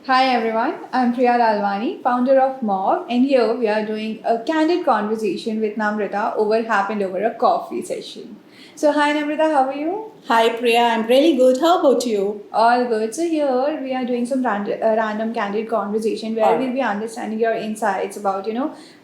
Hi everyone, I'm Priya Lalwani, founder of Mauve, and here we are doing a candid conversation with Namrata happened over a coffee session. So hi Namrata, how are you? Hi Priya, I'm really good. How about you? All good. So here we are doing some random candid conversation where we'll be understanding your insights about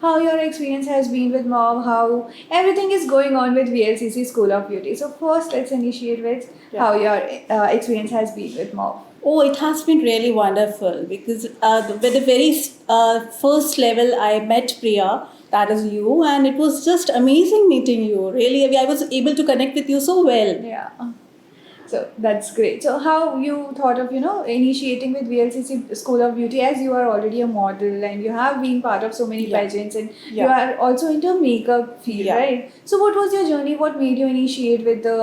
how your experience has been with Mauve, how everything is going on with VLCC School of Beauty. So first, let's initiate with how your experience has been with Mauve. Oh, it has been really wonderful because with the very first level, I met Priya, that is you, and it was just amazing meeting you. Really, I was able to connect with you so well. Yeah. So that's great. So how you thought of initiating with VLCC School of Beauty, as you are already a model and you have been part of so many Yeah. pageants and you Yeah. are also into makeup field, Yeah. right? So what was your journey? What made you initiate with the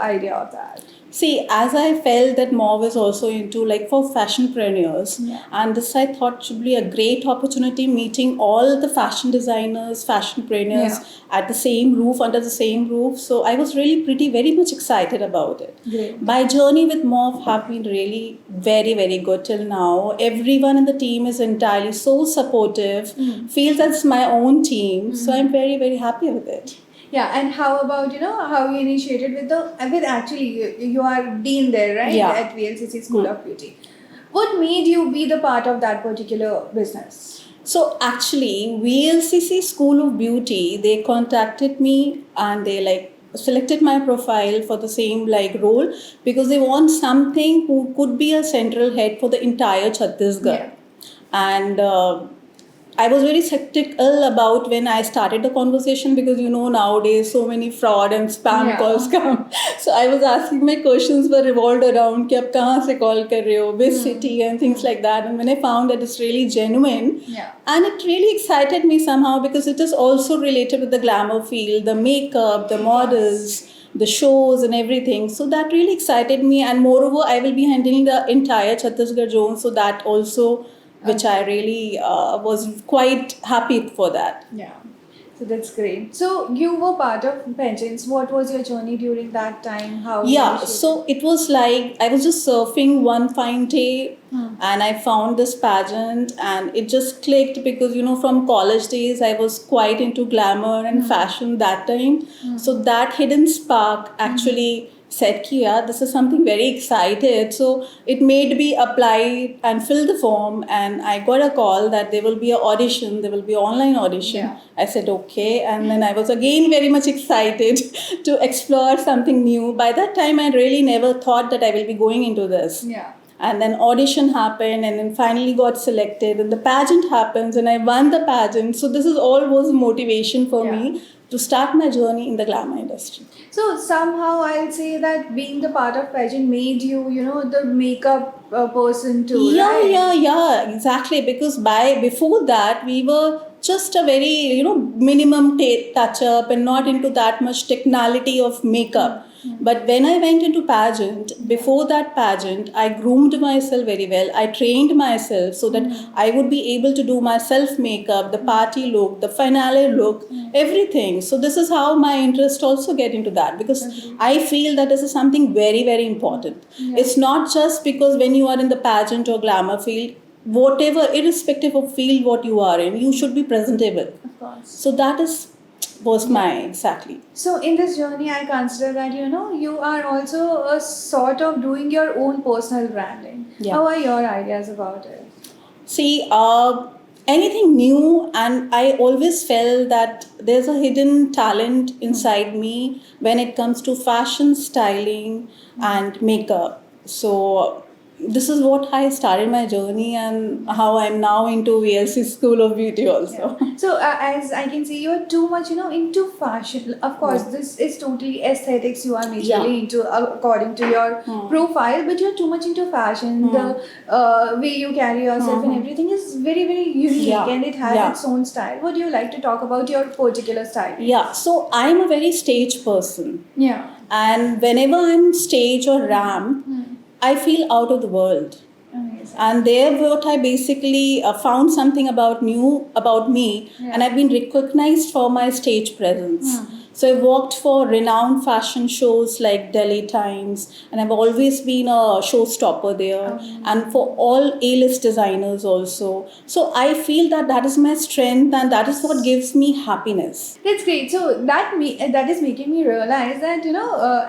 idea of that? See, as I felt that Mauve is also into like for fashionpreneurs, and this I thought should be a great opportunity meeting all the fashion designers, fashionpreneurs at the same roof, under the same roof. So I was really pretty very much excited about it. Great. My journey with Mauve have been really very, very good till now. Everyone in the team is entirely so supportive, feels that's my own team. So I'm very, very happy with it. Yeah, and how about how you initiated with the with actually you are been there, right? Yeah. At VLCC School of Beauty. What made you be the part of that particular business? So actually, VLCC School of Beauty, they contacted me and they like selected my profile for the same like role because they want something who could be a central head for the entire Chhattisgarh. And I was very skeptical about when I started the conversation because nowadays so many fraud and spam calls come. So I was asking, my questions were revolved around कि आप कहाँ से call कर रहे हो, which city and things like that. And when I found that it's really genuine, and it really excited me somehow because it is also related with the glamour field, the makeup, the models, the shows and everything. So that really excited me, and moreover, I will be handling the entire Chhattisgarh zone. So that also, which I really was quite happy for that. Yeah. So that's great. So you were part of pageants. What was your journey during that time? How you Yeah, initiated? so it was like I was just surfing one fine day and I found this pageant and it just clicked because from college days I was quite into glamour and fashion that time. So that hidden spark actually said ki yeah, this is something very excited. So it made me apply and fill the form, and I got a call that there will be an audition, there will be online audition. I said okay, and then I was again very much excited to explore something new. By that time I really never thought that I will be going into this. And then audition happened and then finally got selected and the pageant happens and I won the pageant. So this is all was motivation for me to start my journey in the glamour industry. So somehow I'll say that being the part of pageant made you, the makeup person too, Yeah, right? yeah, exactly. Because before that we were just a very minimum touch up and not into that much technicality of makeup. But when I went into pageant, before that pageant, I groomed myself very well. I trained myself so that I would be able to do my self makeup, the party look, the finale look, everything. So this is how my interest also get into that because I feel that this is something very, very important. It's not just because when you are in the pageant or glamour field, whatever, irrespective of field what you are in, you should be presentable. Of course. So that was my exactly. So in this journey, I consider that you are also a sort of doing your own personal branding. Yeah. How are your ideas about it? See, anything new, and I always felt that there's a hidden talent inside me when it comes to fashion, styling, and makeup. So this is what I started my journey and how I'm now into VLC School of Beauty also. So as I can see, you're too much, into fashion. Of course, this is totally aesthetics. You are majorly into according to your profile, but you're too much into fashion. The way you carry yourself and everything is very, very unique, and it has its own style. Would you like to talk about your particular style? Yeah. So I'm a very stage person. Yeah. And whenever I'm stage or ramp, I feel out of the world. Amazing. And there what I basically found something about new about me, and I've been recognized for my stage presence. So I worked for renowned fashion shows like Delhi Times, and I've always been a showstopper there, and for all A-list designers also. So I feel that that is my strength, and that is what gives me happiness. That's great. So that is making me realize that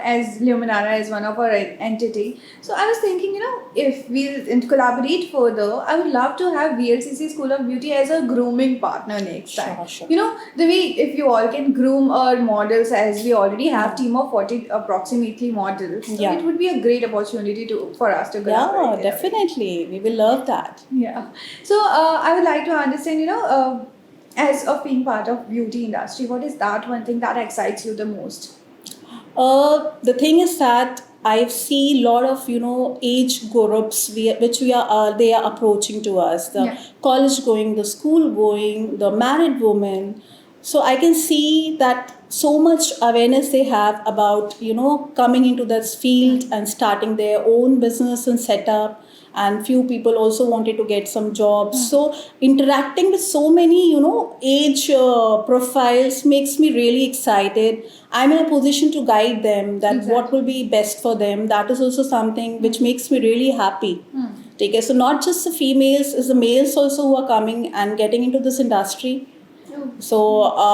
as Luminara is one of our entity. So I was thinking, if we'll collaborate further, I would love to have VLCC School of Beauty as a grooming partner next time. Sure. The way if you all can groom our models, as we already have team of 40 approximately models, so Yeah. it would be a great opportunity for us to collaborate. Yeah, in a way. definitely. We will love that. Yeah. So I would like to understand, as of being part of beauty industry, what is that one thing that excites you the most? The thing is that I see a lot of age groups which we are they are approaching to us. The Yeah. college going, the school going, the married women. So I can see that so much awareness they have about coming into this field and starting their own business and setup. And few people also wanted to get some jobs. So interacting with so many age profiles makes me really excited. I'm in a position to guide them that Exactly. what will be best for them. That is also something which makes me really happy. Okay, so not just the females, is the males also who are coming and getting into this industry. So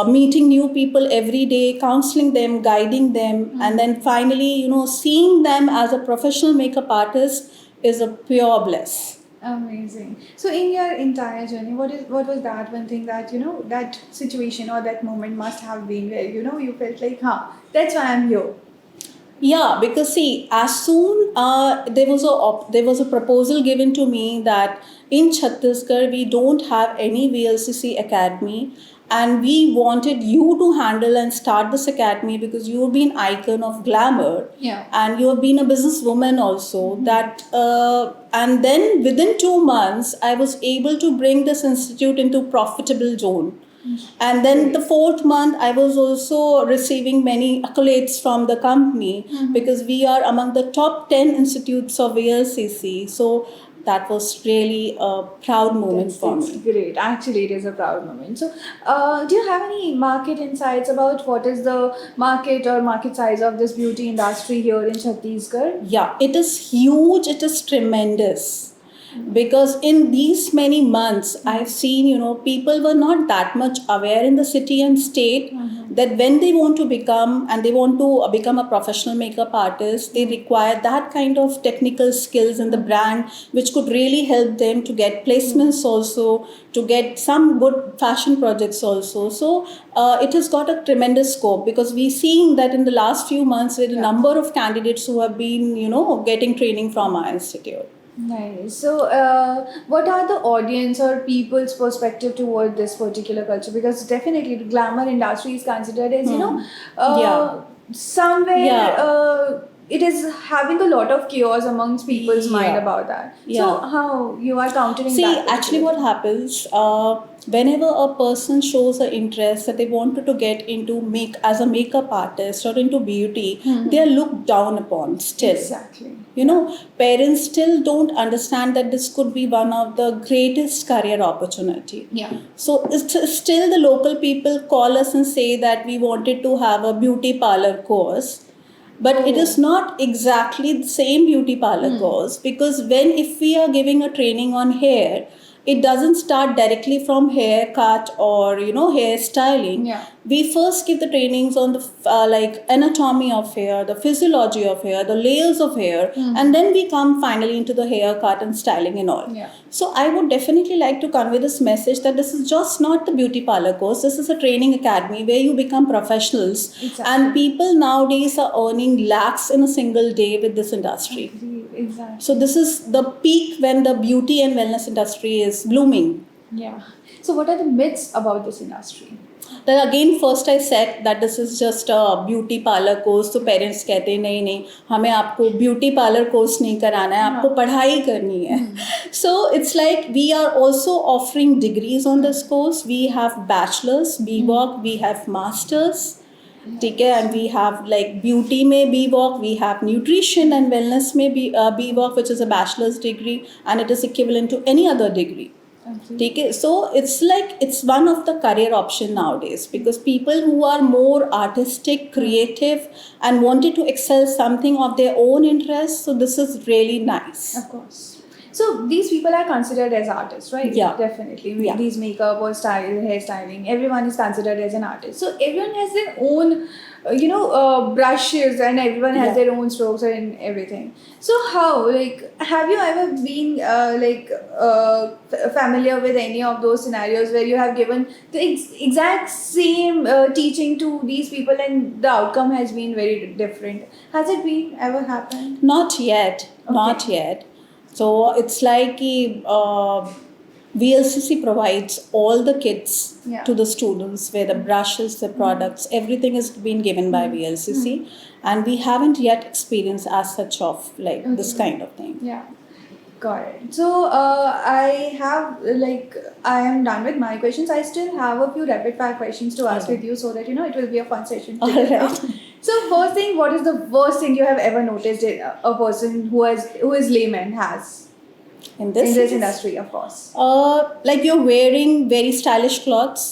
meeting new people every day, counseling them, guiding them, and then finally seeing them as a professional makeup artist is a pure bliss. Amazing. So in your entire journey, what was that one thing that that situation or that moment must have been where you felt like, that's why I'm here. Yeah, because see, as soon there was a proposal given to me that in Chhattisgarh we don't have any VLCC academy, and we wanted you to handle and start this academy because you've been icon of glamour, Yeah. and you have been a businesswoman also. That and then within 2 months, I was able to bring this institute into profitable zone. And then the fourth month, I was also receiving many accolades from the company because we are among the top 10 institutes of VLCC. So that was really a proud moment for That's me. great. Actually, it is a proud moment. So, do you have any market insights about what is the market or market size of this beauty industry here in Chhattisgarh? Yeah, it is huge, it is tremendous. Because in these many months, I've seen, people were not that much aware in the city and state that when they want to become a professional makeup artist, they require that kind of technical skills in the brand, which could really help them to get placements also, to get some good fashion projects also. So it has got a tremendous scope because we're seeing that in the last few months, there are a number of candidates who have been, getting training from our institute. Nice. So, what are the audience or people's perspective toward this particular culture? Because definitely, the glamour industry is considered as Yeah. somewhere Yeah. it is having a lot of chaos amongst people's mind Yeah. about that. So, Yeah. how you are countering See, that? actually, what happens whenever a person shows an interest that they wanted to get into make as a makeup artist or into beauty, they are looked down upon still. Exactly. Parents still don't understand that this could be one of the greatest career opportunity. Yeah. So it's still the local people call us and say that we wanted to have a beauty parlor course. But it is not exactly the same beauty parlor course, because if we are giving a training on hair, it doesn't start directly from haircut or hair styling. Yeah. We first give the trainings on the like anatomy of hair, the physiology of hair, the layers of hair, and then we come finally into the haircut and styling and all. Yeah. So I would definitely like to convey this message that this is just not the beauty parlor course. This is a training academy where you become professionals. Exactly. And people nowadays are earning lakhs in a single day with this industry. Exactly. So this is the peak when the beauty and wellness industry is blooming. Yeah. So, what are the myths about this industry? Then again, first I said that this is just a beauty parlor course. तो parents कहते हैं नहीं हमें आपको beauty parlor course नहीं कराना है, आपको पढ़ाई करनी है. So it's like we are also offering degrees on this course. We have bachelors, BVOC, we have masters. ठीक है, and we have like beauty में BVOC, we have nutrition and wellness में BVOC, which is a bachelor's degree, and it is equivalent to any other degree. Okay. Okay, so it's like it's one of the career option nowadays because people who are more artistic, creative, and wanted to excel something of their own interest. So this is really nice. Of course. So these people are considered as artists, right? Yeah. Definitely. Yeah. These makeup or style, hairstyling, everyone is considered as an artist. So everyone has their own, brushes, and everyone has Yeah. their own strokes and everything. So how, like, have you ever been familiar with any of those scenarios where you have given the exact same teaching to these people and the outcome has been very different? Has it been ever happened? Not yet, not Okay. yet. So it's like VLCC provides all the kits Yeah. to the students where the brushes, the products, everything is being given by VLCC, and we haven't yet experienced as such of like this Okay. kind of thing. Yeah, got it. So I am done with my questions. I still have a few rapid fire questions to ask Okay. with you so that it will be a fun session. All together. right. So first thing, what is the worst thing you have ever noticed a person who is layman has In this, in this case, industry, of course. like you're wearing very stylish clothes,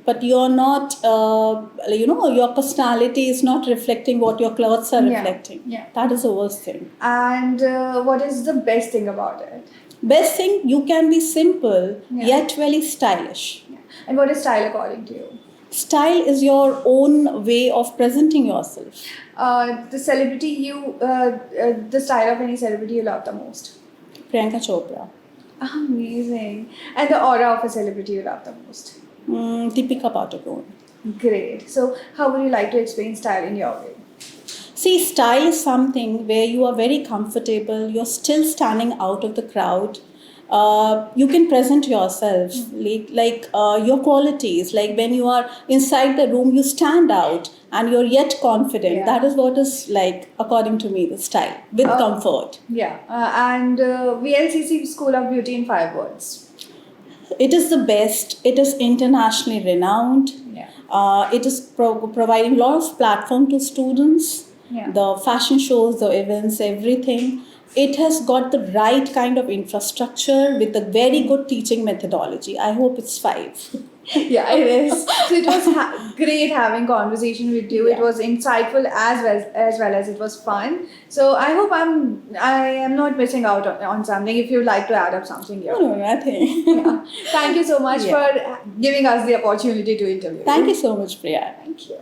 but you're not, your personality is not reflecting what your clothes are Yeah, reflecting. yeah. That is the worst thing. And what is the best thing about it? Best thing, you can be simple Yeah. yet very stylish. Yeah. And what is style according to you? Style is your own way of presenting yourself. The style of any celebrity you love the most. Priyanka Chopra. Amazing. And the aura of a celebrity you love the most. Deepika Padukone. Great. So, how would you like to explain style in your way? See, style is something where you are very comfortable, you're still standing out of the crowd. You can present yourself, your qualities. Like when you are inside the room, you stand out and you're yet confident. Yeah. That is what is like, according to me, the style with comfort. Yeah. And VLCC School of Beauty in 5 words. It is the best, it is internationally renowned. Yeah. It is providing a lot of platform to students. Yeah. The fashion shows, the events, everything. It has got the right kind of infrastructure with a very good teaching methodology. I hope it's 5. Yeah, it is. So it was great having conversation with you. Yeah. It was insightful as well as it was fun. So I hope I am not missing out on something. If you'd like to add up something here. No, nothing. Yeah. Thank you so much Yeah. for giving us the opportunity to interview. Thank you so much, Priya. Thank you.